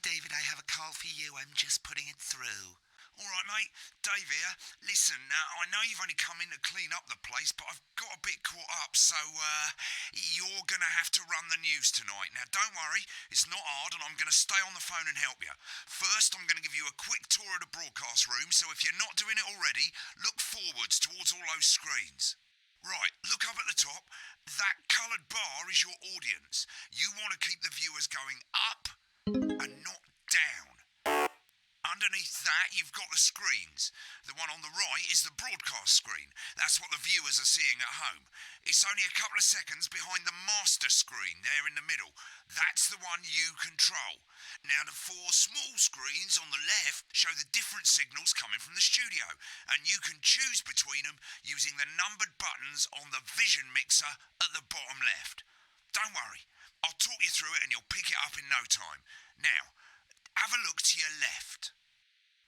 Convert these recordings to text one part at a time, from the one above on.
David, I have a call for you. I'm just putting it through. All right, mate. Dave here. Listen, I know you've only come in to clean up the place, but I've got a bit caught up, so you're going to have to run the news tonight. Now, don't worry, it's not hard, and I'm going to stay on the phone and help you. First, I'm going to give you a quick tour of the broadcast room, so if you're not doing it already, look forwards towards all those screens. Right, look up at the top. That coloured bar is your audience. You want to keep the viewers going up and not down. Underneath that, you've got the screens. The one on the right is the broadcast screen. That's what the viewers are seeing at home. It's only a couple of seconds behind the master screen there in the middle. That's the one you control. Now, the four small screens on the left show the different signals coming from the studio, and you can choose between them using the numbered buttons on the vision mixer at the bottom left. Don't worry, I'll talk you through it and you'll pick it up in no time. Now, have a look to your left.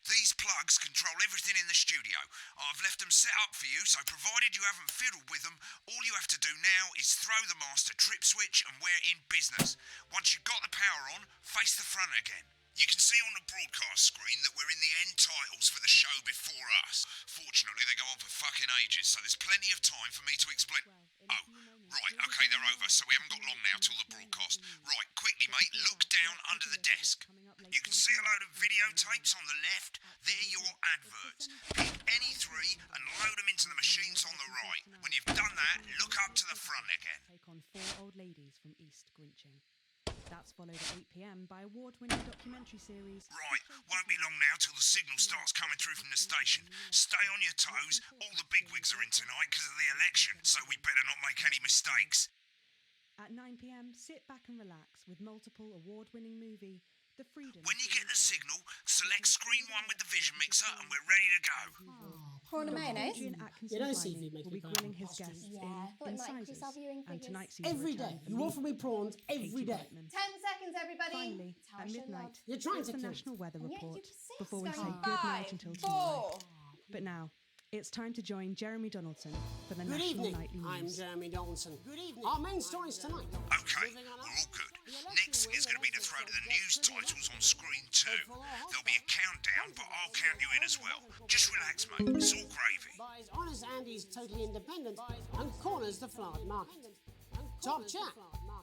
These plugs control everything in the studio. I've left them set up for you, so provided you haven't fiddled with them, all you have to do now is throw the master trip switch and we're in business. Once you've got the power on, face the front again. You can see on the broadcast screen that we're in the end titles for the show before us. Fortunately, they go on for fucking ages, so there's plenty of time for me to explain... Oh, right, okay, they're over, so we haven't got long now till the broadcast. Right, quickly, mate, look down under the desk. You can see a load of videotapes on the left. They're your adverts. Pick any three and load them into the machines on the right. When you've done that, look up to the front again. Take on 4 old ladies from East Grinching. That's followed at 8 p.m. by award-winning documentary series... Right, won't be long now till the signal starts coming through from the station. Stay on your toes. All the bigwigs are in tonight because of the election, so we better not make any mistakes. At 9 p.m, sit back and relax with multiple award-winning movie... The Freedom... When you get the signal, select screen 1 with the vision mixer and we're ready to go. Prawn and mayonnaise? You don't see me will making be grilling his guests Yeah, thought it might Incisors, increase our viewing and figures. tonight's season every return day. for You me, offer me prawns every Katie day. Brightman. 10 seconds, everybody. Finally, That's how I at should midnight, love. You're trying it's to the kill National Weather And yet you Report persist before we say going good five, night until four. tonight. But now, it's time to join Jeremy Donaldson for the Good National evening. Nightly I'm News. Jeremy Donaldson. Good evening. Our main stories tonight. Okay, we're all good. Next is going to be the throw to the news titles on screen 2. There'll be a countdown, but I'll count you in as well. Just relax, mate. It's all gravy. Buys Honest Andy's Totally Independent and corners the flowered market. Top chat.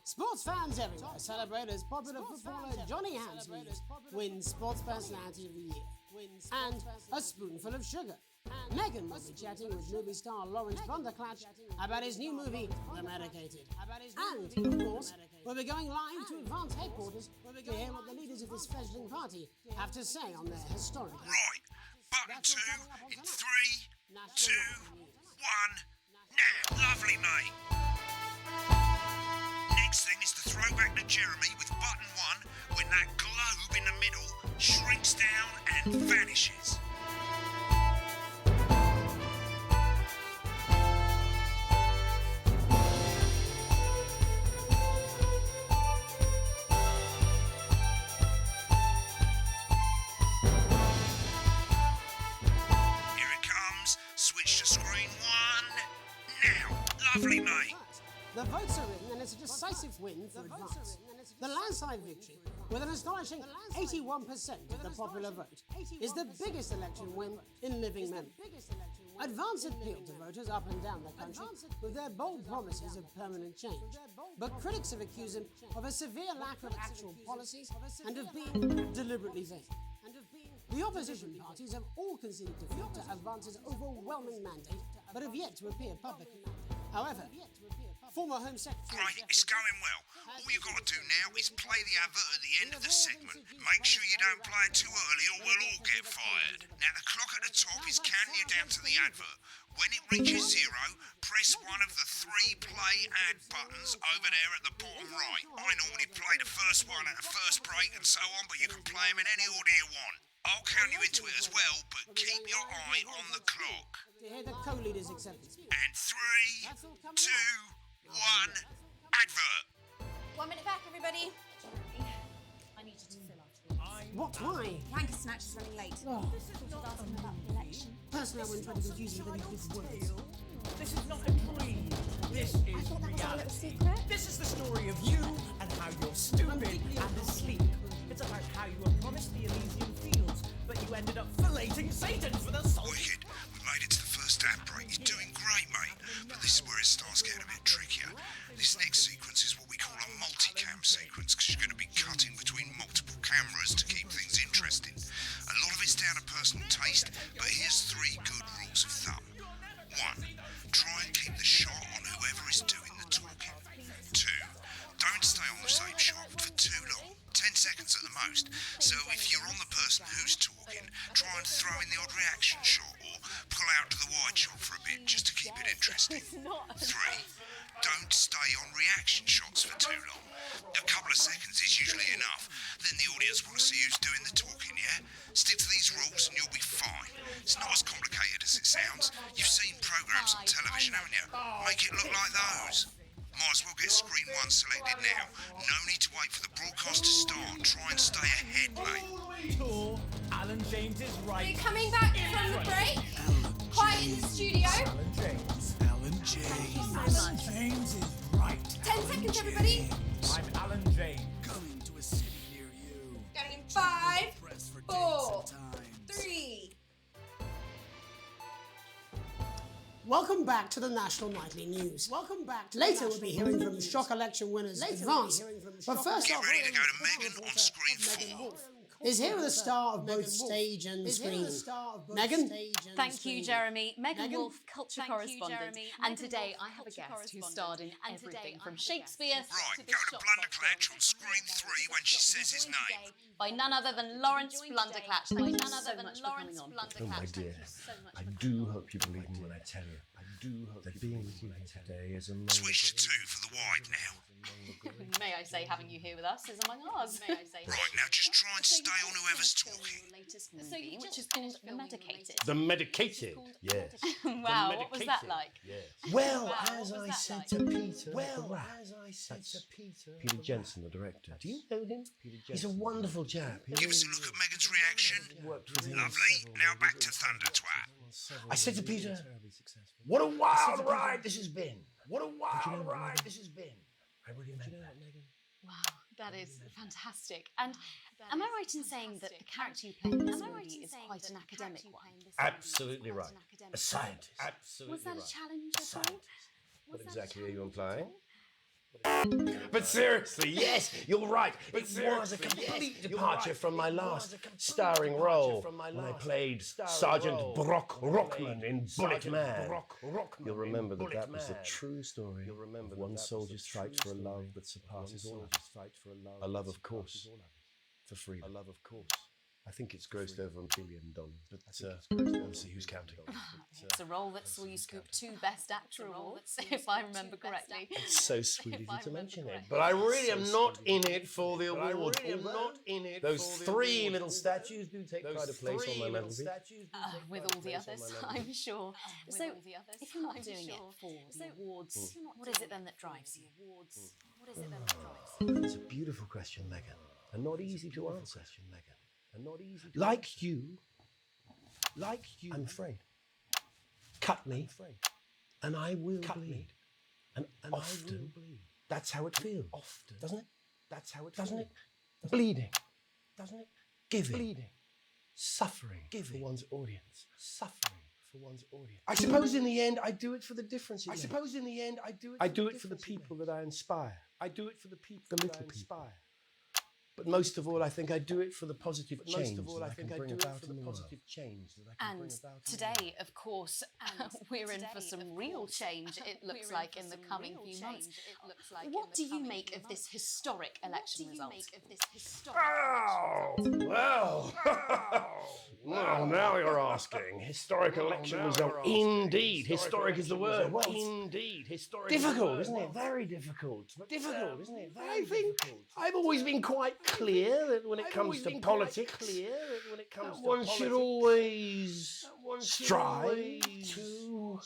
Sports fans everywhere celebrate as popular footballer Johnny Hamsleigh wins Sports Personality of the Year. And a spoonful of sugar. Megan will be chatting with movie star Lawrence Bunderclatch about his new movie, The Medicated. And, of course, we'll be going live to Advance headquarters to hear what the leaders of this fledgling party have to say on their historic... Right, button 2 in 3, 2, 1, now. Lovely, mate. Next thing is to throw back to Jeremy with button 1 when that globe in the middle shrinks down and vanishes. Here it comes. Switch to screen 1 now. Lovely, mate. The votes are in, and it's a decisive win for Advance. The landslide victory, with an astonishing 81% of the popular vote, is the biggest election win in living memory. Advance appealed to voters up and down the country with their bold promises of permanent change. But critics have accused them of a severe lack of actual policies and of being deliberately vague. The opposition parties have all conceded defeat to Advance's overwhelming mandate, but have yet to appear publicly. However, former Home Secretary... Great, it's going well. All you've got to do now is play the advert at the end of the segment. Make sure you don't play it too early or we'll all get fired. Now, the clock at the top is counting you down to the advert. When it reaches 0, press one of the 3 play ad buttons over there at the bottom right. I normally play the first one at the first break and so on, but you can play them in any order you want. I'll count you into it as well, but keep your eye on the clock. To hear the co-leader's acceptance. And 3, 2, 1, advert. 1 minute back, everybody. I need you to fill out. What? Why? Wanker Snatch is running late. Oh, Asking about the election. personally, I wouldn't try to confuse you with any big words. This is not a dream. This is I thought that was our little reality. secret. This is the story of you and how you're stupid and asleep. It's about how you were promised the Elysian Fields, but you ended up filleting Satan for the salt. Wicked. We made it to the first ad break. You're doing great, mate. But this is where it starts getting a bit trickier. This next sequence is what we call a multicam sequence, because you're going to be cutting between multiple cameras to keep things interesting. A lot of it's down to personal taste, but here's 3 good rules of thumb. 1. Try and keep the shot on whoever is doing the talking. 2. Don't stay on the same shot for too long. 10 seconds at the most. So if you're on the person who's talking, try and throw in the odd reaction shot or pull out to the wide shot for a bit just to keep it interesting. 3. Don't stay on reaction shots for too long. A couple of seconds is usually enough. Then the audience want to see who's doing the talking, yeah? Stick to these rules and you'll be fine. It's not as complicated as it sounds. You've seen programs on television, haven't you? Make it look like those. Might as well get screen 1 selected now. No need to wait for the broadcast to start. Try and stay ahead, mate. Tour, Alan James is right. We're coming back from the break. Quiet in the studio. Alan James. Alan James. Alan James is right. 10 seconds, everybody. I'm Alan James. Coming to a city near you. Going in 5, Press for 4, days and times. 3. Welcome back to the National Nightly News. Later we'll be hearing from shock election winners Advance. But first Get off, ready to go to Megan on screen 4. is here with a star of both stage and screen. Megan? Thank you, Jeremy. Megan Wolf, culture correspondent. And today I have a guest who starred in everything from Shakespeare Right, to go to Blunderclatch on screen 3 when she says his name. by none other than Lawrence Blunderclatch. Thank you so much for coming on. Oh, my dear, I do hope you believe me when I tell you. I do hope that being with you here today is among Switch to 2 for the wide now. May I say, having you here with us is among ours. May I say? Right, now just try and stay on whoever's talking. So you which is called The Medicated. The medicated, yes. Wow, what was that medicated, like? Yes. Well, Wow, as what was I that said like? to Peter, that's Peter Jensen, the director. Do you know him? He's a wonderful chap. Give us a look at Megan's reaction. Worked with him. Lovely. Now back to Thunder Twat. I said to Peter, what a wild ride this has been. What a wild ride this has been. I really meant that. Wow, that is fantastic. And am I right in saying that the character you play in this movie is quite an academic one? Absolutely right. A scientist. Absolutely Was that right. a challenge at all? Scientist. What Was that a exactly are you challenge implying? at all? But seriously, yes, you're right. It was a complete departure from my last starring role when I played Sergeant Brock Rockman in Bullet Man. You'll remember that that was the true story of one soldier's fight for a love that surpasses all others. A love, of course, for freedom. A love, of course. I think it's grossed over $1 billion, but obviously who's counting? It's a role that saw you scoop 2 Best Actor awards, if I remember correctly. It's so sweet of you I to remember mention it. correctly. But I really am not in it for the award. Those 3 little statues do take pride of place on my mantelpiece. With all the others, I'm sure. So, if you're not doing it for the awards, what is it then that drives you? What is it then that drives you? It's a beautiful question, Megan, and not easy to answer. Like you, I'm afraid. Cut me, and I will bleed. And often, that's how it feels, doesn't it? Doesn't it? Bleeding, doesn't it? Giving, suffering for one's audience. I suppose in the end, I do it for the difference. I do it for the people that I inspire. The little people. But most of all, I think I do it for the positive change that I can bring about in the world. And today, of course, we're in for some real change, it looks like, in the coming few months. What do you make of this historic election result? Oh, well, well, now you're asking. Historic election result. Indeed, historic is the word. Indeed, historic. Difficult, isn't it? Very difficult. Difficult, isn't it? I think I've always been quite clear that when it comes to politics, one should always strive to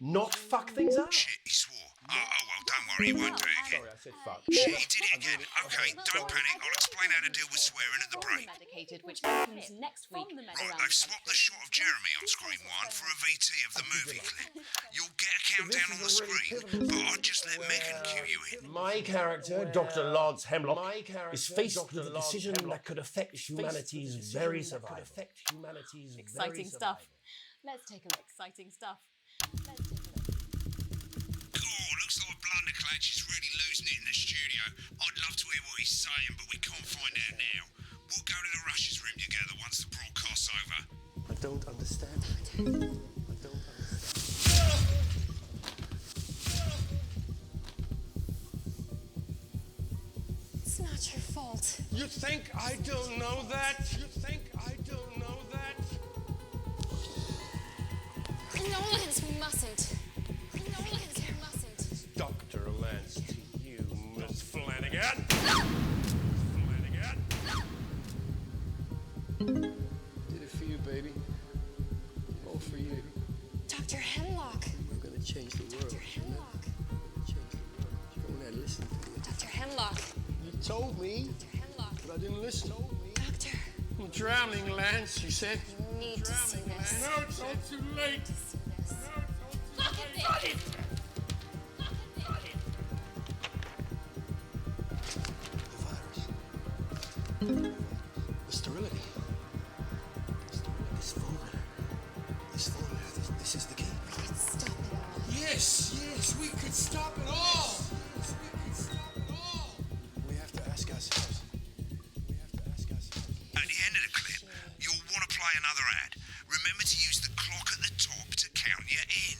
not fuck things up. Shit, he swore. Oh, well, don't Don't worry, he won't do it again. Sorry, I said fuck. Shit, he did it again. Okay, don't panic. I'll explain how to deal with swearing at the break. Medicated, which opens next week. Right, they've swapped the shot of Jeremy on screen 1 for a VT of the movie clip. You'll get a countdown on the screen, but I'll just let Megan cue you in. My character, Dr. Lance Hemlock, is faced with a decision that could affect humanity's very survival. Exciting stuff. Let's take a look. Exciting stuff. Let's take a look. Oh, looks like Blunderclatch is really losing it in the studio. I'd love to hear what he's saying, but we can't find out now. We'll go to the Russia's room together once the broadcast's over. I don't understand. It's not your fault. You think I don't know that? You think I don't know that? No, Lance, we mustn't. No, Lance, we mustn't. Dr. Lance to you, Miss Flanagan. Did it for you, baby. All for you. Dr. Hemlock. We're gonna change the world. Dr. Hemlock. Change the world. You don't want to listen to you. Dr. Hemlock. You told me, Dr. Hemlock. but I didn't listen. Doctor. I'm drowning, Lance, you said. You need to see this. No, it's all too late. See this. Look at this. The virus. The sterility. This falling. This is the key. We could stop it all. Yes, we could stop it all. We have to ask ourselves. At the end of the clip, you'll want to play another ad. Remember to use the clock at the top to count you in.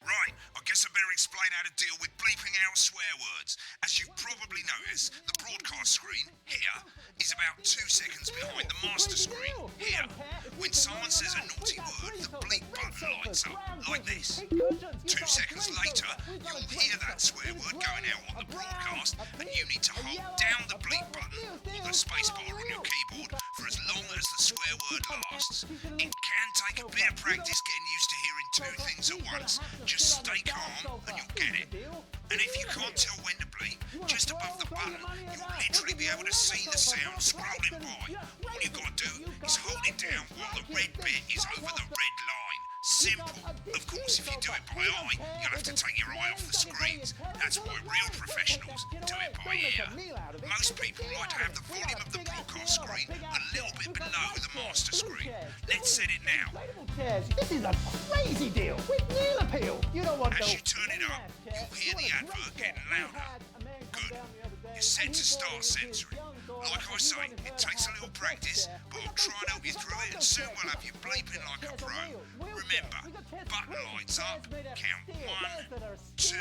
Right, I guess I better explain how to deal with bleeping out swear words. As you've probably noticed, the broadcast screen, here, is about 2 seconds behind the master screen, here. When someone says a naughty word, the bleep button lights up, like this. 2 seconds later, you'll hear that swear word going out on the broadcast, and you need to hold down the bleep button or the space bar on your keyboard for as long as the swear word lasts. It can take a bit of practice getting used to hearing 2 things at once. Just stay calm and you'll get it. And if you can't tell when to bleep, just above the button, you'll literally be able to see the sound scrolling by. All you've got to do is hold it down while the red bit is over the red line. Simple. Of course, if you do it by eye, you'll have to take your eye off the screens. That's why real professionals do it by ear. Most people like to have the volume of the broadcast screen a little bit below the master screen. Let's set it now. This is a crazy deal with meal appeal. You don't want As you turn it up, you'll hear the advert getting louder. Good. You're set to start censoring. Like I say, it takes a little practice, but I'll try and help you through it, and soon we'll have you bleeping like a pro. Remember, button lights up, count 1, 2,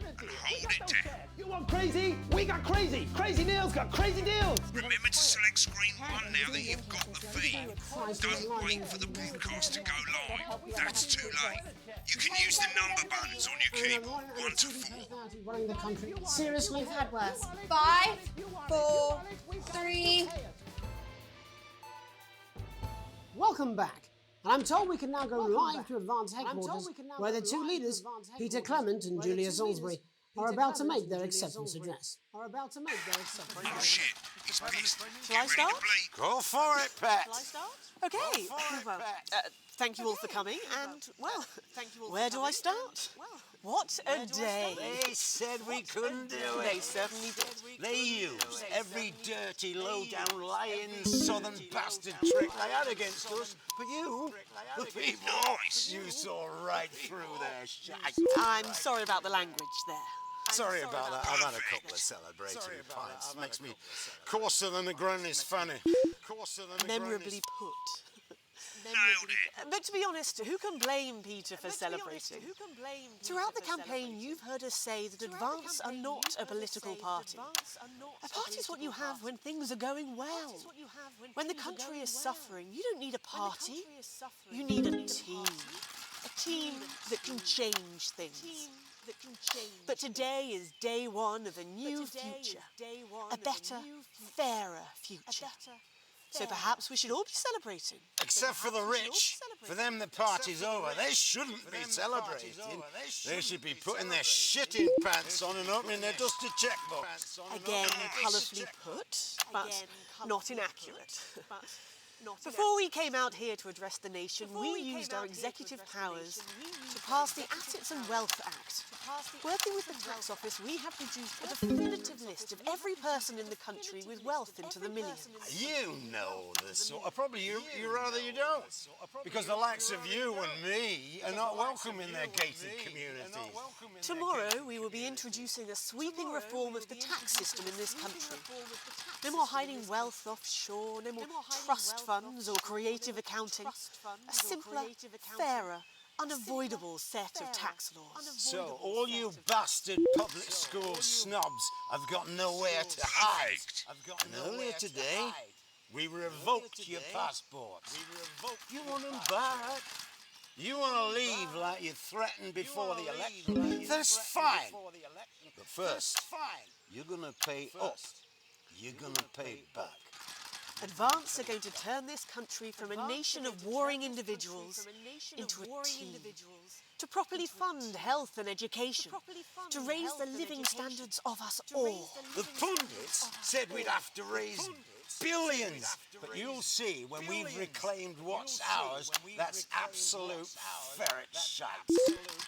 and hold it down. You want crazy? We got crazy. Crazy Neil's got crazy deals. Remember to select screen 1 now that you've got the feed. Don't wait for the broadcast to go live. That's too late. You can use the number buttons on your keyboard, 1 to 4. Running the country. Seriously, we've had worse. 5, 4, 3. Welcome back. And I'm told we can now go live to Advance Headquarters, where the 2 leaders, Peter Clement and Julia Salisbury, are about to make their acceptance address. Oh shit, he's pissed. Shall I start? Go for it, Pat. Shall I start? Okay. Well, thank you all for coming, and, well, where do I start? What a day. They said we couldn't do it. They certainly did. They used every dirty, low-down, lying southern bastard trick they had against us. But you, the people, Nice. you saw right through their shite. I'm sorry about the language there. Sorry about that. I've had a couple of celebratory pints. Makes me coarser than the granny's fanny. Memorably put. Nailed it. But to be honest, who can blame Peter for celebrating? Throughout the campaign, you've heard us say that Advance are not a political party. A party is what you have when things are going well. When the country is suffering, you don't need a party. You need a team. A team that can change things. But today is day one of a new future. A better, fairer future. So perhaps we should all be celebrating. Except for the rich. For them, the party's over. They shouldn't be celebrating. They should be putting their shitting pants on and opening their dusty checkbooks. Again, colourfully put, but not inaccurate. Before we came out here to address the nation, we used our executive powers to pass the Assets and Wealth Act. Working with the tax office, we have produced a definitive list of every person in the country with wealth into the millions. You know this sort of... Probably you rather you don't. Because the likes of you and me are not welcome in their gated communities. Tomorrow, we will be introducing a sweeping reform of the tax system in this country. No more hiding wealth offshore, no more trust funds or creative accounting. A simpler, fairer, unavoidable set of tax laws. So all you bastard public school snobs have got nowhere to hide. And earlier today, we revoked your passports. You want them back? You want to leave like you threatened before the election? That's fine. But first, you're going to pay up. You're going to pay back. Advance are going to turn this country from a nation of warring individuals into a team. To properly fund health and education. To raise the living standards of us all. The pundits said we'd have to raise billions. But you'll see when we've reclaimed what's ours, that's absolute ferret shite.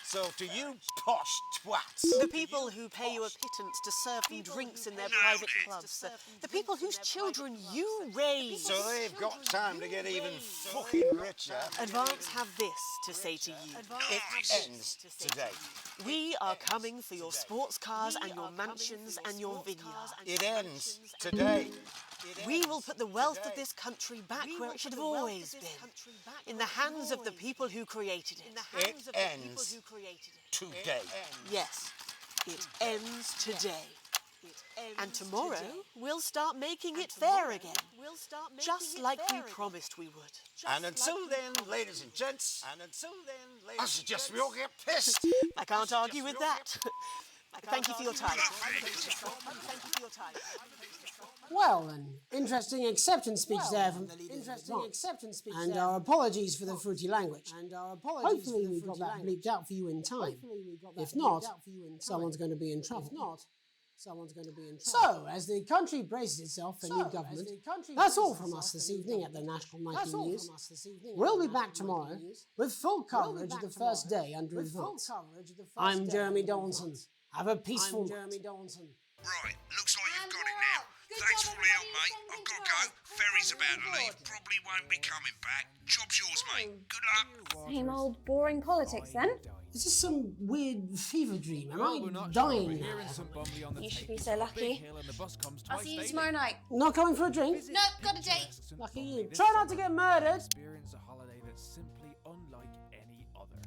So to you posh twats. The people who pay you a pittance to serve them drinks in their private clubs. The people whose children you raise. So they've got time to get even fucking richer. Advance have this to say to you. It ends today. We are coming for your sports cars and your mansions and your vineyards. It ends today. We will put the wealth of this country back where it should have always been. In the hands of the people who created it. It ends today. Yes, it ends today. And tomorrow, we'll start making it fair again. Just like we promised we would. And until then, ladies and gents, I suggest we all get pissed. I can't argue with that. Thank you for your time. Well, an interesting acceptance speech there from and our apologies for the fruity language. Hopefully we got that bleeped out for you in time. If not, someone's going to be in trouble. So, as the country braces itself for new government, that's all from us this evening at the National Nightly News. We'll be back tomorrow with full coverage of the first day under Advance. I'm Jeremy Dawson. Have a peaceful night. Right, looks like you've got it now. Thanks for all the help, mate. I've got to go. Ferry's about to leave. Probably won't be coming back. Job's yours, mate. Good luck. Same old boring politics then. Is this some weird fever dream? Am I dying now? You should be so lucky. I'll see you tomorrow night. Not coming for a drink? Nope, got a date. Lucky you. Try not to get murdered. Experience a holiday that's simply unlike any other.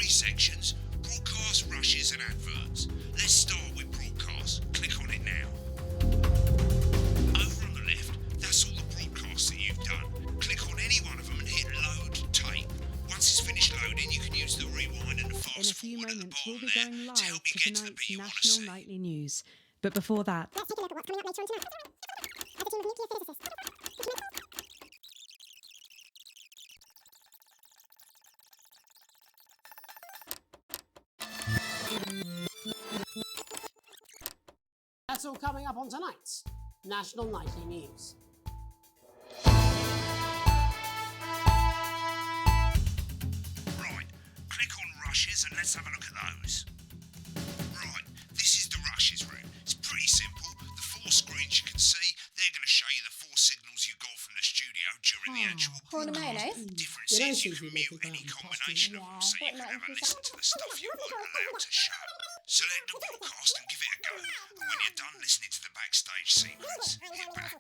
Sections, broadcast, rushes and adverts. Let's start with broadcast. Click on it now. Over on the left, that's all the broadcasts that you've done. Click on any one of them and hit load tape. Once it's finished loading, you can use the rewind and the fast In a few forward moments, at we'll the be bottom going there to live help to you get to the tonight's bit you want to National see. Nightly News. But before that, Let's take a look at what's coming up later on tonight. As a team of nuclear physicists. That's all coming up on tonight's National Nightly News. Right, click on rushes and let's have a look at those. Right, this is the rushes room. It's pretty simple. The 4 screens you can see, they're going to show you the 4 signals you got from the studio during the actual Corn and broadcast. mayonnaise? Difference is you can mute any combination of them so you can have a listen to the stuff you weren't allowed to show. Select the broadcast and give it a go. And when you're done listening to the backstage sequence, hit back.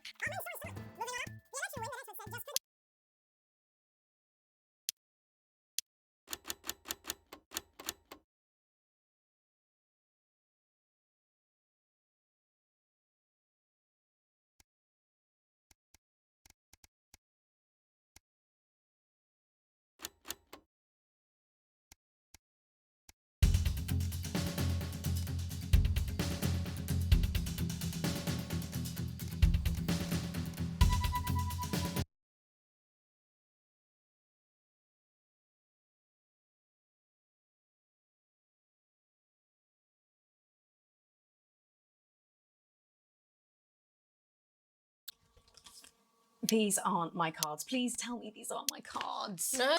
These aren't my cards. Please tell me these aren't my cards. No.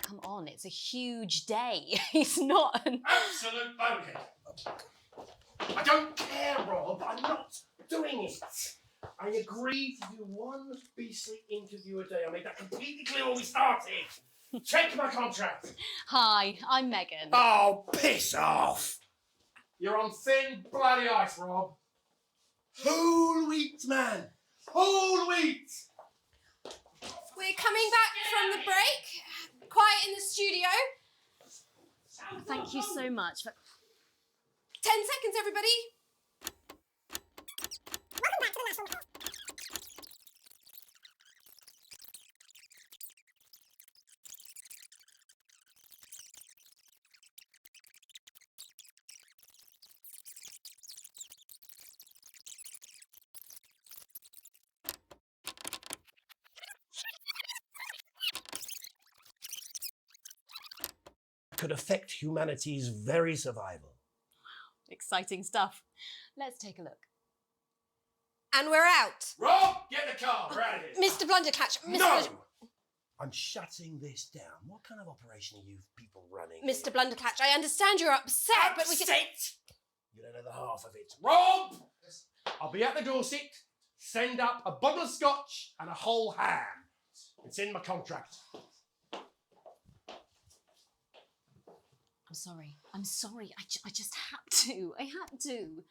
Come on, it's a huge day. He's not an... Absolute bonehead. I don't care, Rob. I'm not doing it. I agreed to do one beastly interview a day. I made that completely clear when we started. Check my contract. Hi, I'm Megan. Oh, piss off. You're on thin bloody ice, Rob. Whole wheat, man. Whole wheat. We're coming back from the break. Quiet in the studio. Thank you so much. 10 seconds, everybody. Welcome back to the National Hall. Could affect humanity's very survival. Exciting stuff. Let's take a look. And we're out. Rob, get the car. We're out of here. Mr. Blundercatch. No! I'm shutting this down. What kind of operation are you people running? Mr. Blundercatch, I understand you're upset, but we can... You don't know the half of it. Rob! I'll be at the Dorset. Send up a bottle of scotch and a whole ham. It's in my contract. I'm sorry. I just had to. I had to.